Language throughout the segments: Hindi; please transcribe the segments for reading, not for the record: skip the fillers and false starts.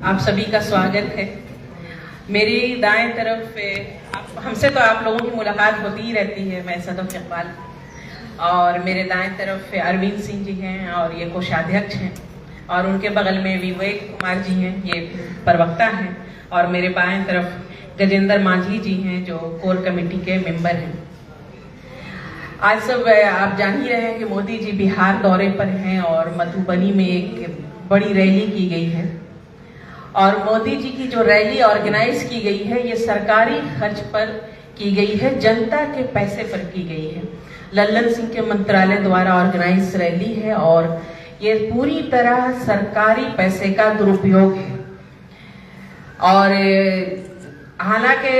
आप सभी का स्वागत है। मेरी दाएं तरफ हमसे तो आप लोगों की मुलाकात होती ही रहती है, मैं सदफ इकबाल, और मेरे दाएं तरफ अरविंद सिंह जी हैं और ये कोषाध्यक्ष हैं, और उनके बगल में विवेक कुमार जी हैं, ये प्रवक्ता हैं, और मेरे बाएं तरफ गजेंद्र मांझी जी हैं जो कोर कमेटी के मेंबर हैं। आज सब आप जान ही रहे हैं कि मोदी जी बिहार दौरे पर हैं और मधुबनी में एक बड़ी रैली की गई है, और मोदी जी की जो रैली ऑर्गेनाइज की गई है ये सरकारी खर्च पर की गई है, जनता के पैसे पर की गई है। लल्लन सिंह के मंत्रालय द्वारा ऑर्गेनाइज रैली है और ये पूरी तरह सरकारी पैसे का दुरुपयोग है। और हालांकि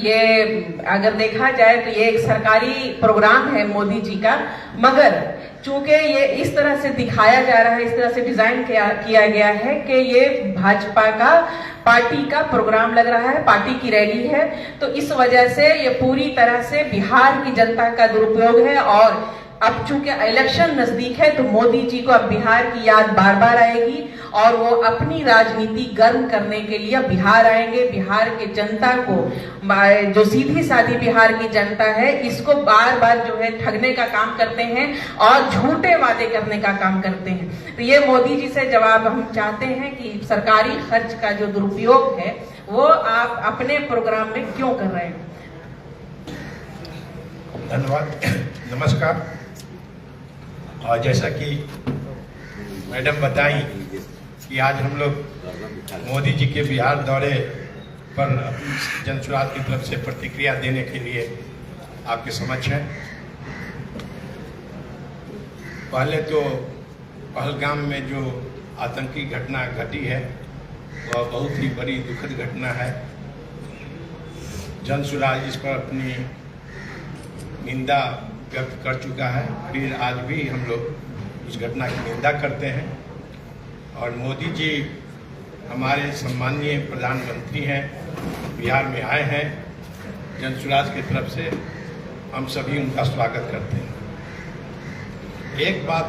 ये अगर देखा जाए तो ये एक सरकारी प्रोग्राम है मोदी जी का, मगर चूंकि ये इस तरह से दिखाया जा रहा है, इस तरह से डिजाइन किया गया है कि ये भाजपा का पार्टी का प्रोग्राम लग रहा है, पार्टी की रैली है, तो इस वजह से ये पूरी तरह से बिहार की जनता का दुरुपयोग है। और अब चूंकि इलेक्शन नजदीक है तो मोदी जी को अब बिहार की याद बार बार आएगी और वो अपनी राजनीति गर्म करने के लिए बिहार आएंगे। बिहार की जनता को, जो सीधी सादी बिहार की जनता है, इसको बार बार जो है ठगने का काम करते हैं और झूठे वादे करने का काम करते हैं। तो ये मोदी जी से जवाब हम चाहते हैं कि सरकारी खर्च का जो दुरुपयोग है वो आप अपने प्रोग्राम में क्यों कर रहे हैं। धन्यवाद। नमस्कार। और जैसा कि मैडम बताई कि आज हम लोग मोदी जी के बिहार दौरे पर अपनी जनसुराज की तरफ से प्रतिक्रिया देने के लिए आपके समक्ष हैं। पहले तो पहलगाम में जो आतंकी घटना घटी है वह बहुत ही बड़ी दुखद घटना है। जनसुराज इस पर अपनी निंदा व्यक्त कर चुका है, फिर आज भी हम लोग उस घटना की निंदा करते हैं। और मोदी जी हमारे सम्माननीय प्रधानमंत्री हैं, बिहार में आए हैं, जनसुराज की तरफ से हम सभी उनका स्वागत करते हैं। एक बात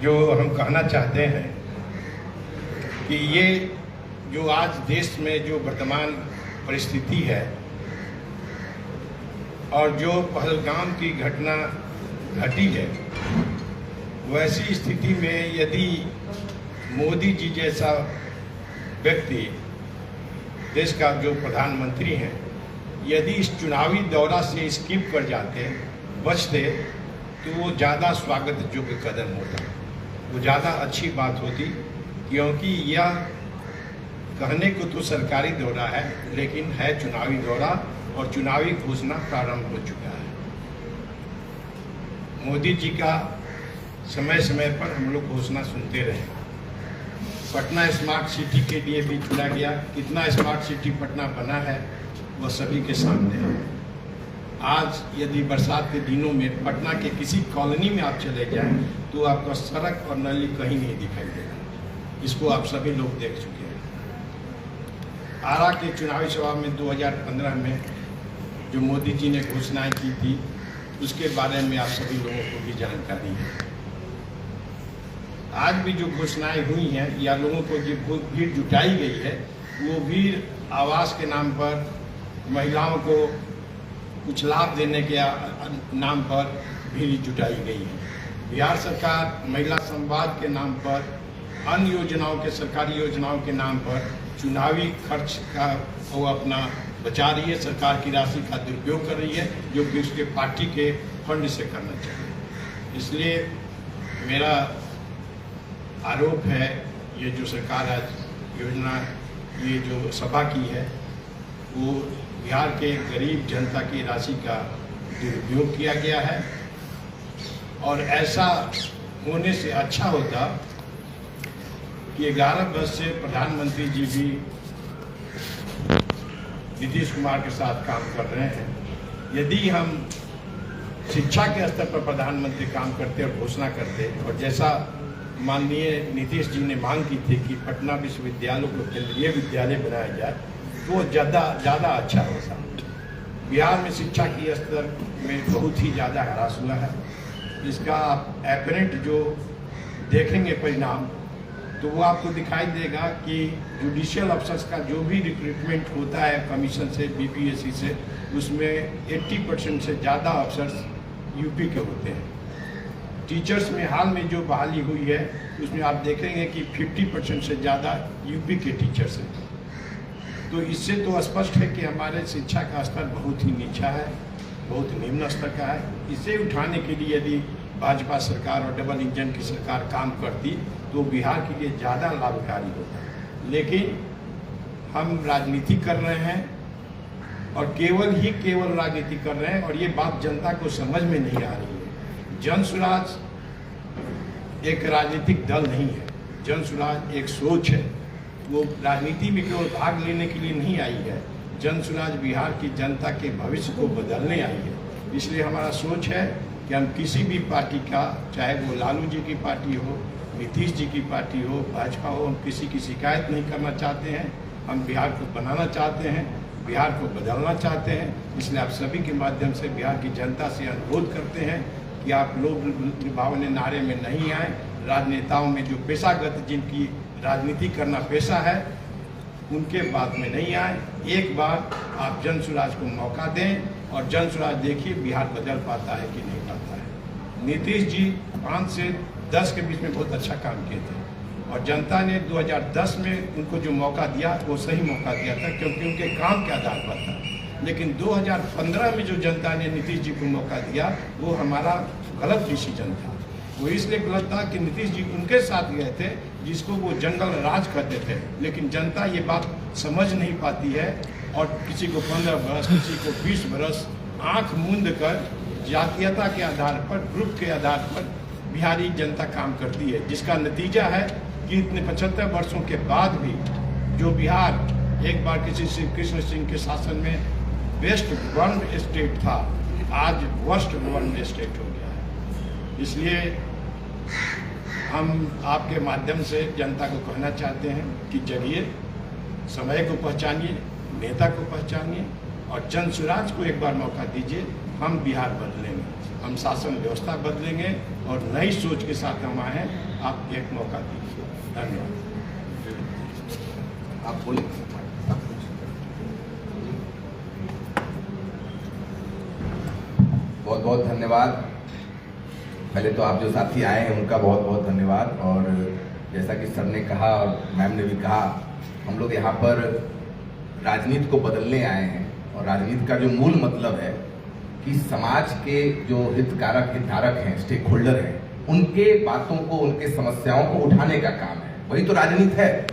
जो हम कहना चाहते हैं कि ये जो आज देश में जो वर्तमान परिस्थिति है और जो पहलगाम की घटना घटी है, वैसी स्थिति में यदि मोदी जी जैसा व्यक्ति, देश का जो प्रधानमंत्री हैं, यदि इस चुनावी दौरा से स्किप कर जाते, बचते, तो वो ज़्यादा स्वागत योग्य कदम होता, वो ज़्यादा अच्छी बात होती, क्योंकि यह कहने को तो सरकारी दौरा है लेकिन है चुनावी दौरा और चुनावी घोषणा प्रारंभ हो चुका है। मोदी जी का समय समय पर हम लोग घोषणा सुनते रहे। पटना स्मार्ट सिटी के लिए भी चुना गया, कितना स्मार्ट सिटी पटना बना है वह सभी के सामने है। आज यदि बरसात के दिनों में पटना के किसी कॉलोनी में आप चले जाएं तो आपको सड़क और नली कहीं नहीं दिखाई देगा। इसको आप सभी लोग देख चुके हैं। आरा के चुनावी सभा में 2015 में जो मोदी जी ने घोषणाएं की थी उसके बारे में आप सभी लोगों को भी जानकारी है। आज भी जो घोषणाएं हुई हैं या लोगों को जो भीड़ जुटाई गई है, वो भीड़ आवास के नाम पर, महिलाओं को कुछ लाभ देने के नाम पर भीड़ जुटाई गई है। बिहार सरकार महिला संवाद के नाम पर, अन्य योजनाओं के, सरकारी योजनाओं के नाम पर चुनावी खर्च का वो अपना बचा रही है, सरकार की राशि का दुरुपयोग कर रही है, जो कि उसके पार्टी के फंड से करना चाहिए। इसलिए मेरा आरोप है, ये जो सरकार आज योजना, ये जो सभा की है, वो बिहार के गरीब जनता की राशि का दुरुपयोग किया गया है। और ऐसा होने से अच्छा होता कि 11 वर्ष से प्रधानमंत्री जी भी नीतीश कुमार के साथ काम कर रहे हैं। यदि हम शिक्षा के स्तर पर प्रधानमंत्री काम करते और घोषणा करते, और जैसा माननीय नीतीश जी ने मांग की थी कि पटना विश्वविद्यालय को केंद्रीय विद्यालय बनाया जाए, तो ज़्यादा अच्छा होता। बिहार में शिक्षा की स्तर में बहुत ही ज़्यादा ह्रास हुआ है। इसका आप एपरेंट जो देखेंगे परिणाम, तो वो आपको दिखाई देगा कि जुडिशियल अफसर्स का जो भी रिक्रूटमेंट होता है कमीशन से, बीपीएससी से, उसमें 80% से ज़्यादा अफसर्स यूपी के होते हैं। टीचर्स में हाल में जो बहाली हुई है उसमें आप देखेंगे कि 50% से ज़्यादा यूपी के टीचर्स हैं। तो इससे तो स्पष्ट है कि हमारे शिक्षा का स्तर बहुत ही नीचा है, बहुत निम्न स्तर का है। इसे उठाने के लिए यदि भाजपा सरकार और डबल इंजन की सरकार काम करती तो बिहार के लिए ज़्यादा लाभकारी होता। लेकिन हम राजनीति कर रहे हैं और केवल राजनीति कर रहे हैं, और ये बात जनता को समझ में नहीं आ रही है। जन स्वराज एक राजनीतिक दल नहीं है, जन स्वराज एक सोच है। वो राजनीति में केवल भाग लेने के लिए नहीं आई है, जन स्वराज बिहार की जनता के भविष्य को बदलने आई है। इसलिए हमारा सोच है कि हम किसी भी पार्टी का, चाहे वो लालू जी की पार्टी हो, नीतीश जी की पार्टी हो, भाजपा हो, हम किसी की शिकायत नहीं करना चाहते हैं। हम बिहार को बनाना चाहते हैं, बिहार को बदलना चाहते हैं। इसलिए आप सभी के माध्यम से बिहार की जनता से अनुरोध करते हैं कि आप लोग लुभावने नारे में नहीं आए। राजनेताओं में जो पेशागत, जिनकी राजनीति करना पेशा है, उनके बात में नहीं आए। एक बार आप जन स्वराज को मौका दें और जन स्वराज देखिए बिहार बदल पाता है कि नहीं पाता है। नीतीश जी 5 से 10 के बीच में बहुत अच्छा काम किए थे और जनता ने 2010 में उनको जो मौका दिया वो सही मौका दिया था, क्योंकि उनके काम के आधार पर था। लेकिन 2015 में जो जनता ने नीतीश जी को मौका दिया वो हमारा गलत डिसीजन था। वो इसलिए गलत था कि नीतीश जी उनके साथ गए थे जिसको वो जंगल राज कहते थे। लेकिन जनता ये बात समझ नहीं पाती है और किसी को 15 बरस, किसी को 20 बरस आंख मूंद कर जातीयता के आधार पर, ग्रुप के आधार पर बिहारी जनता काम करती है, जिसका नतीजा है कि इतने 75 वर्षों के बाद भी जो बिहार एक बार किसी श्री कृष्ण सिंह के शासन में बेस्ट गवर्नड स्टेट था, आज वर्स्ट गवर्नड स्टेट हो गया है। इसलिए हम आपके माध्यम से जनता को कहना चाहते हैं कि जगिए, समय को पहचानिए, नेता को पहचानिए और जन स्वराज को एक बार मौका दीजिए। हम बिहार बदलेंगे, हम शासन व्यवस्था बदलेंगे और नई सोच के साथ हम आए हैं। आप एक मौका दीजिए। धन्यवाद। आप बोलिए। बहुत बहुत धन्यवाद। पहले तो आप जो साथी आए हैं उनका बहुत बहुत धन्यवाद। और जैसा कि सर ने कहा और मैम ने भी कहा, हम लोग यहाँ पर राजनीति को बदलने आए हैं और राजनीति का जो मूल मतलब है कि समाज के जो हितधारक हैं, स्टेक होल्डर हैं, उनके बातों को, उनके समस्याओं को उठाने का काम है। वही तो राजनीति है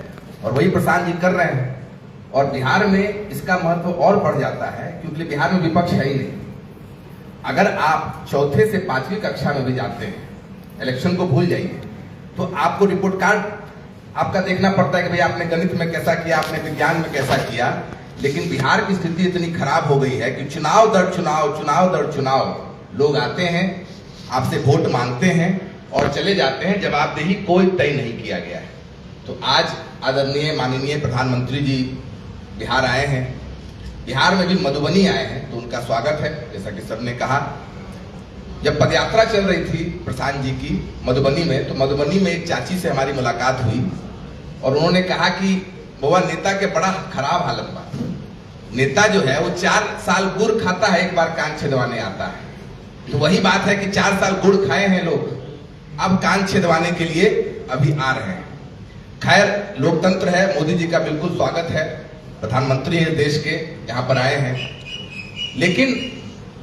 और वही प्रशांत जी कर रहे हैं। और बिहार में इसका महत्व और बढ़ जाता है क्योंकि बिहार में विपक्ष है ही नहीं। अगर आप चौथे से 5वीं कक्षा में भी जाते हैं, इलेक्शन को भूल जाइए, तो आपको रिपोर्ट कार्ड आपका देखना पड़ता है कि भाई आपने गणित में कैसा किया, आपने विज्ञान में कैसा किया। लेकिन बिहार की स्थिति इतनी खराब हो गई है कि चुनाव दर चुनाव लोग आते हैं, आपसे वोट मांगते हैं और चले जाते हैं, जवाबदेही कोई तय नहीं किया गया है। तो आज आदरणीय माननीय प्रधानमंत्री जी बिहार आए हैं, बिहार में भी मधुबनी आए हैं, तो उनका स्वागत है। जैसा कि सर ने कहा, जब पदयात्रा चल रही थी प्रशांत जी की मधुबनी में, तो मधुबनी में एक चाची से हमारी मुलाकात हुई और उन्होंने कहा कि बाबा नेता के बड़ा खराब हालत बा। नेता जो है वो 4 साल गुड़ खाता है, एक बार कान छेदवाने आता है। तो वही बात है कि 4 साल गुड़ खाए हैं लोग, अब कान छेदवाने के लिए अभी आ रहे हैं। खैर, लोकतंत्र है, मोदी जी का बिल्कुल स्वागत है, प्रधानमंत्री है देश के, यहाँ पर आए हैं। लेकिन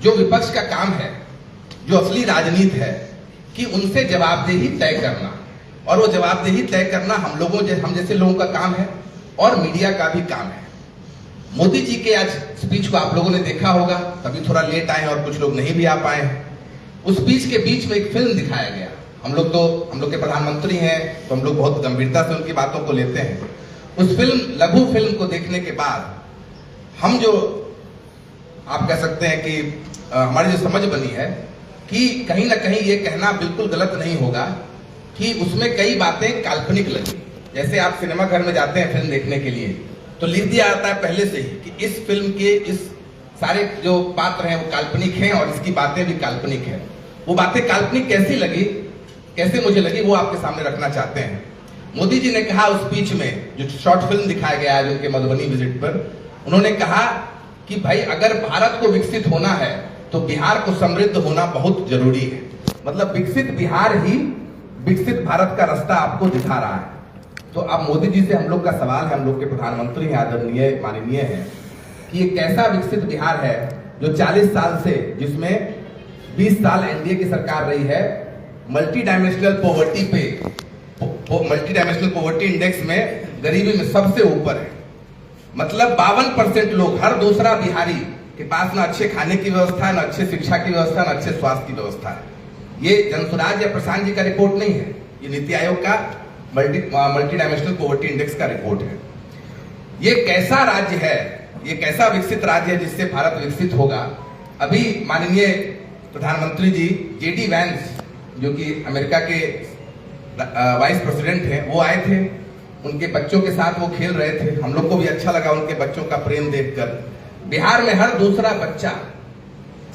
जो विपक्ष का काम है, जो असली राजनीति है, कि उनसे जवाबदेही तय करना, और वो जवाबदेही तय करना हम जैसे लोगों का काम है और मीडिया का भी काम है। मोदी जी के आज स्पीच को आप लोगों ने देखा होगा, तभी थोड़ा लेट आए और कुछ लोग नहीं भी आ पाए। उस स्पीच के बीच में एक फिल्म दिखाया गया। हम लोग के प्रधानमंत्री हैं, तो हम लोग बहुत गंभीरता से उनकी बातों को लेते हैं। उस लघु फिल्म को देखने के बाद हम जो आप कह सकते हैं कि हमारी जो समझ बनी है कि कहीं ना कहीं ये कहना बिल्कुल गलत नहीं होगा कि उसमें कई बातें काल्पनिक लगी। जैसे आप सिनेमा घर में जाते हैं फिल्म देखने के लिए, तो लिख दिया जाता है पहले से ही कि इस फिल्म के इस सारे जो पात्र हैं वो काल्पनिक हैं और इसकी बातें भी काल्पनिक हैं। वो बातें काल्पनिक कैसी मुझे लगी, वो आपके सामने रखना चाहते हैं। मोदी जी ने कहा उस स्पीच में, जो शॉर्ट फिल्म दिखाया गया है उनके मधुबनी विजिट पर, उन्होंने कहा कि भाई अगर भारत को विकसित होना है तो बिहार को समृद्ध होना बहुत जरूरी है। मतलब विकसित बिहार ही विकसित भारत का रास्ता आपको दिखा रहा है। तो अब मोदी जी से हम लोग का सवाल है, हम लोग के प्रधानमंत्री हैं, आदरणीय माननीय हैं, कि ये कैसा विकसित बिहार है जो 40 साल से, जिसमें 20 साल एनडीए की सरकार रही है, मल्टी डायमेंशनल पॉवर्टी इंडेक्स में गरीबी में सबसे ऊपर है। मतलब 52% लोग, हर दूसरा बिहारी के पास ना अच्छे खाने की व्यवस्था है, ना अच्छे शिक्षा की व्यवस्था, ना अच्छे स्वास्थ्य की व्यवस्था है। ये जनसुराज या प्रशांत जी का रिपोर्ट नहीं है, ये नीति आयोग का मल्टी डायमेंशनल पॉवर्टी इंडेक्स का रिपोर्ट है। ये कैसा राज्य है, ये कैसा विकसित राज्य है जिससे भारत विकसित होगा। अभी माननीय प्रधानमंत्री जी जेडी वैंस, जो कि अमेरिका के वाइस प्रेसिडेंट हैं, वो आए थे, उनके बच्चों के साथ वो खेल रहे थे। हम लोग को भी अच्छा लगा उनके बच्चों का प्रेम देखकर। बिहार में हर दूसरा बच्चा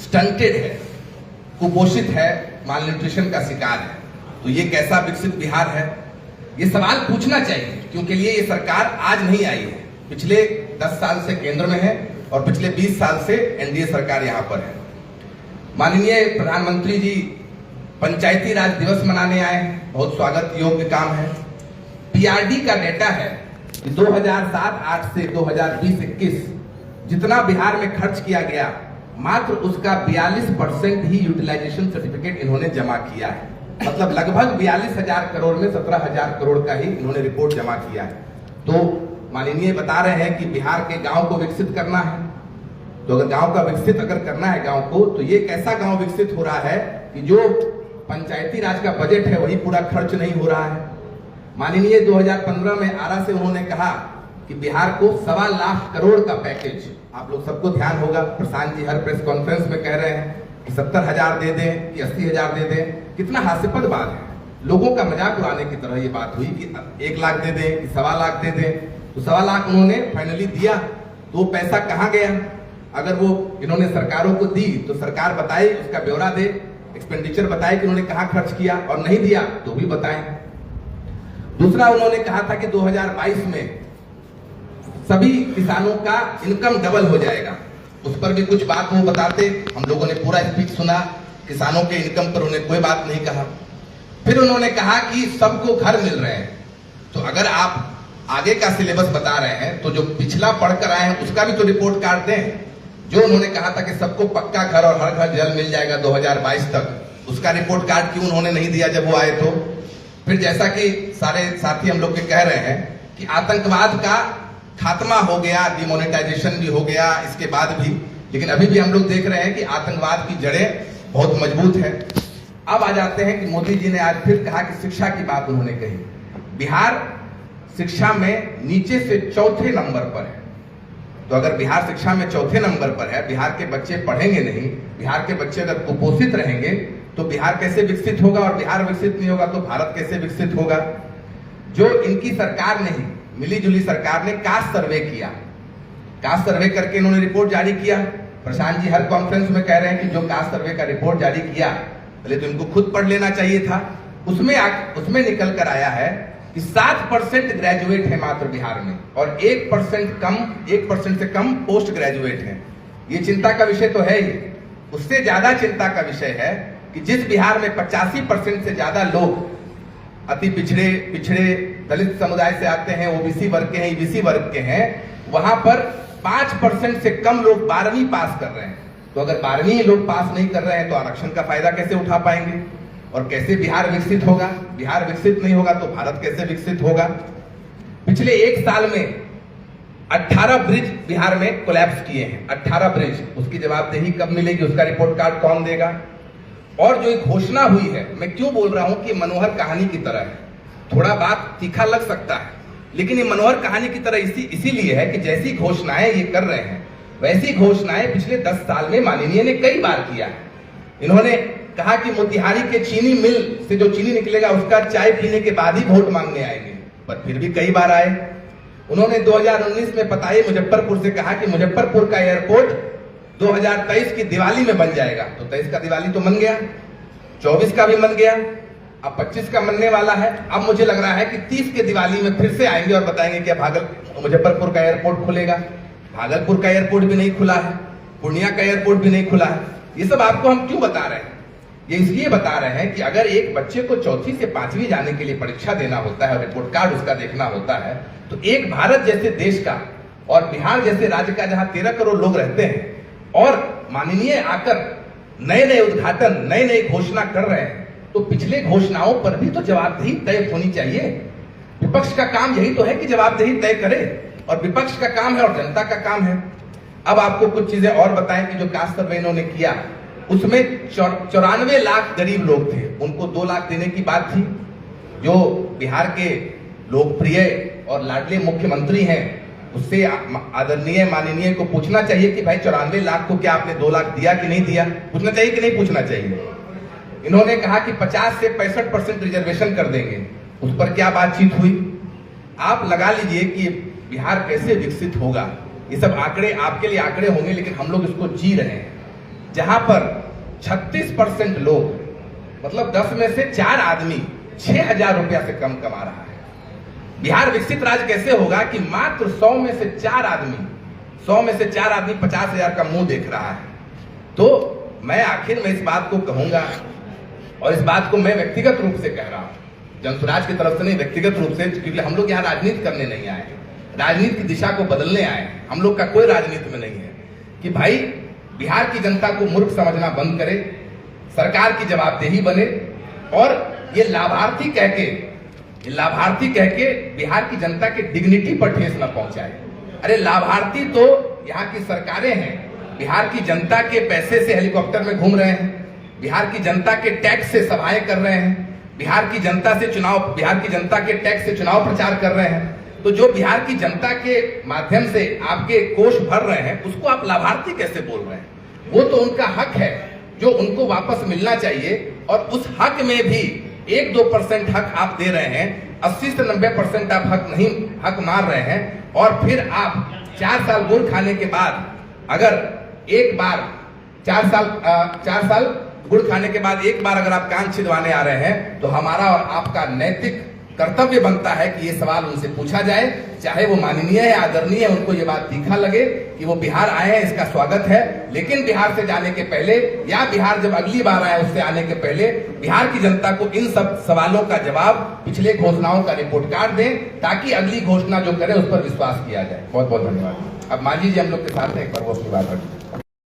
स्टंटेड है, कुपोषित है, मालन्यूट्रिशन का शिकार है। तो ये कैसा विकसित बिहार है, ये सवाल पूछना चाहिए, क्योंकि लिए ये सरकार आज नहीं आई है, पिछले 10 साल से केंद्र में है और पिछले 20 साल से एनडीए सरकार यहां पर है। माननीय प्रधानमंत्री जी पंचायती राज दिवस मनाने आए हैं, बहुत स्वागत योग्य काम है। पीआरडी का डेटा है कि 2007-8 से 2020-21 जितना बिहार में खर्च किया गया, मात्र उसका 42% ही यूटिलाइजेशन सर्टिफिकेट इन्होंने जमा किया है। मतलब लगभग 42,000 करोड़ में 17,000 करोड़ का ही इन्होंने रिपोर्ट जमा किया है। तो माननीय बता रहे हैं कि बिहार के गांव को विकसित करना है। तो अगर गांव का विकसित अगर करना है गांव को, तो ये कैसा गांव विकसित हो रहा है कि जो पंचायती राज का बजट है वही पूरा खर्च नहीं हो रहा है। माननीय 2015 में आरा से उन्होंने कहा कि बिहार को 1.25 लाख करोड़ का पैकेज, आप लोग सबको ध्यान होगा, प्रशांत जी हर प्रेस कॉन्फ्रेंस में कह रहे हैं कि 70,000 दे दें कि 80,000 दे दें। कितना हास्यास्पद बात है, लोगों का मजाक उड़ाने की तरह ये बात हुई कि 1 लाख दे दें कि 1.25 लाख दे दें। तो 1.25 लाख उन्होंने फाइनली दिया, तो वो पैसा कहाँ गया? अगर वो इन्होंने सरकारों को दी तो सरकार बताए, उसका ब्यौरा दे, एक्सपेंडिचर बताए कि उन्होंने कहां खर्च किया, और नहीं दिया तो भी बताएं। दूसरा उन्होंने कहा था कि 2022 में सभी किसानों का इनकम डबल हो जाएगा, उस पर भी कुछ बात वो बताते। हम लोगों ने पूरा स्पीच सुना, किसानों के इनकम पर उन्होंने कोई बात नहीं कहा। फिर उन्होंने कहा कि सबको घर मिल रहे हैं। तो अगर आप आगे का सिलेबस बता रहे हैं तो जो पिछला पढ़कर आए हैं उसका भी तो रिपोर्ट कार्ड दें। जो उन्होंने कहा था कि सबको पक्का घर और हर घर जल मिल जाएगा 2022 तक, उसका रिपोर्ट कार्ड क्यों उन्होंने नहीं दिया जब वो आए? तो फिर जैसा कि सारे साथी हम लोग के कह रहे हैं कि आतंकवाद का खात्मा हो गया, डिमोनेटाइजेशन भी हो गया इसके बाद भी, लेकिन अभी भी हम लोग देख रहे हैं कि आतंकवाद की जड़ें बहुत मजबूत है। अब आ जाते हैं कि मोदी जी ने आज फिर कहा कि शिक्षा की बात उन्होंने कही। बिहार शिक्षा में नीचे से 4थे नंबर पर है। तो अगर बिहार शिक्षा में 4थे नंबर पर है, बिहार के बच्चे पढ़ेंगे नहीं, बिहार के बच्चे अगर कुपोषित रहेंगे तो बिहार कैसे विकसित होगा? और बिहार विकसित नहीं होगा तो भारत कैसे विकसित होगा? जो इनकी सरकार ने ही, मिली जुली सरकार ने कास्ट सर्वे किया, कास्ट सर्वे करके इन्होंने रिपोर्ट जारी किया। प्रशांत जी हर कॉन्फ्रेंस में कह रहे हैं कि जो कास्ट सर्वे का रिपोर्ट जारी किया, पहले तो इनको खुद पढ़ लेना चाहिए था। उसमें निकल कर आया है कि 7% ग्रेजुएट है मात्र बिहार में, और 1% से कम पोस्ट ग्रेजुएट है। ये चिंता का विषय तो है ही। उससे ज्यादा चिंता का विषय है कि जिस बिहार में 85% से ज्यादा लोग अति पिछड़े दलित समुदाय से आते हैं, ओबीसी वर्ग के हैं, ईबीसी वर्ग के हैं, वहां पर 5% से कम लोग 12वीं पास कर रहे हैं। तो अगर 12वीं लोग पास नहीं कर रहे हैं तो आरक्षण का फायदा कैसे उठा पाएंगे? और कैसे बिहार विकसित होगा? बिहार विकसित नहीं होगा तो भारत कैसे विकसित होगा? पिछले 1 साल में 18 ब्रिज बिहार में कोलैप्स किए हैं, 18 ब्रिज। उसकी जवाबदेही कब मिलेगी? उसका रिपोर्ट कार्ड कौन देगा? और जो एक घोषणा हुई है, मैं क्यों बोल रहा हूं कि मनोहर कहानी की तरह है, थोड़ा बात तीखा लग सकता है, लेकिन ये मनोहर कहानी की तरह इसीलिए है कि जैसी घोषणाएं ये कर रहे हैं वैसी घोषणाएं पिछले 10 साल में माननीय ने कई बार किया है। इन्होंने कहा कि मोतिहारी के चीनी मिल से जो चीनी निकलेगा उसका चाय पीने के बाद ही वोट मांगने आएंगे, पर फिर भी कई बार आए। उन्होंने 2019 में पताये मुजफ्फरपुर से कहा कि मुजफ्फरपुर का एयरपोर्ट 2023 की दिवाली में बन जाएगा। तो 23 का दिवाली तो बन गया, 24 का भी बन गया, अब 25 का मनने वाला है। अब मुझे लग रहा है कि 30 के दिवाली में फिर से आएंगे और बताएंगे कि मुजफ्फरपुर का एयरपोर्ट खुलेगा। भागलपुर का एयरपोर्ट भी नहीं खुला है, पूर्णिया का एयरपोर्ट भी नहीं खुला है। ये सब आपको हम क्यों बता रहे हैं? ये इसलिए बता रहे हैं कि अगर एक बच्चे को चौथी से 5वीं जाने के लिए परीक्षा देना होता है और रिपोर्ट कार्ड उसका देखना होता है, तो एक भारत जैसे देश का और बिहार जैसे राज्य का जहां 13 करोड़ लोग रहते हैं और माननीय आकर नए नए उद्घाटन, नए नए घोषणा कर रहे हैं, तो पिछले घोषणाओं पर भी तो जवाबदेही तय होनी चाहिए। विपक्ष का काम यही तो है कि जवाबदेही तय करे, और विपक्ष का काम है और जनता का काम है। अब आपको कुछ चीजें और बताएं कि जो कास्ट सर्वे इन्होंने किया उसमें 94 लाख गरीब लोग थे, उनको 2 लाख देने की बात थी। जो बिहार के लोकप्रिय और लाडले मुख्यमंत्री हैं, उससे आदरणीय माननीय को पूछना चाहिए कि भाई 94 लाख को क्या आपने 2 लाख दिया कि नहीं दिया? पूछना चाहिए कि नहीं पूछना चाहिए? इन्होंने कहा कि 50 से 65% रिजर्वेशन कर देंगे, उस पर क्या बातचीत हुई? आप लगा लीजिए कि बिहार कैसे विकसित होगा। ये सब आंकड़े आपके लिए आंकड़े होंगे, लेकिन हम लोग इसको जी रहे हैं। जहां पर 36% लोग, मतलब 10 में से 4 आदमी 6,000 रुपया से कम कमा रहा है। बिहार विकसित राज्य कैसे होगा कि मात्र 100 में से 4 आदमी 50,000 का मुंह देख रहा है। तो मैं आखिर में इस बात को कहूंगा, और इस बात को मैं व्यक्तिगत रूप से कह रहा हूं, जनसुराज की तरफ से नहीं, व्यक्तिगत रूप से, क्योंकि हम लोग यहाँ राजनीति करने नहीं आए, राजनीति की दिशा को बदलने आए। हम लोग का कोई राजनीति में नहीं है कि भाई बिहार की जनता को मूर्ख समझना बंद करे, सरकार की जवाबदेही बने, और ये लाभार्थी कह के बिहार की जनता के डिग्निटी पर ठेस न पहुंचाए। अरे लाभार्थी तो यहाँ की सरकारें हैं, बिहार की जनता के पैसे से हेलीकॉप्टर में घूम रहे हैं, बिहार की जनता के टैक्स से सभाएं कर रहे हैं, बिहार की जनता के टैक्स से चुनाव प्रचार कर रहे हैं। तो जो बिहार की जनता के माध्यम से आपके कोष भर रहे हैं, उसको आप लाभार्थी कैसे बोल रहे हैं? वो तो उनका हक है जो उनको वापस मिलना चाहिए, और उस हक में भी 1-2% हक आप दे रहे हैं, 80 से 90% आप हक मार रहे हैं। और फिर आप 4 साल गुड़ खाने के बाद, अगर एक बार 4 साल गुड़ खाने के बाद एक बार अगर आप कान छिदवाने आ रहे हैं, तो हमारा और आपका नैतिक कर्तव्य बनता है कि ये सवाल उनसे पूछा जाए, चाहे वो माननीय है, आदरणीय है, उनको ये बात तीखा लगे कि वो बिहार आए हैं, इसका स्वागत है, लेकिन बिहार से जाने के पहले, या बिहार जब अगली बार आए उससे आने के पहले, बिहार की जनता को इन सब सवालों का जवाब, पिछले घोषणाओं का रिपोर्ट कार्ड दें, ताकि अगली घोषणा जो करे उस पर विश्वास किया जाए। बहुत बहुत धन्यवाद। अब मांझी जी हम लोग के साथ हैं, एक बार वो अपनी बात रखें।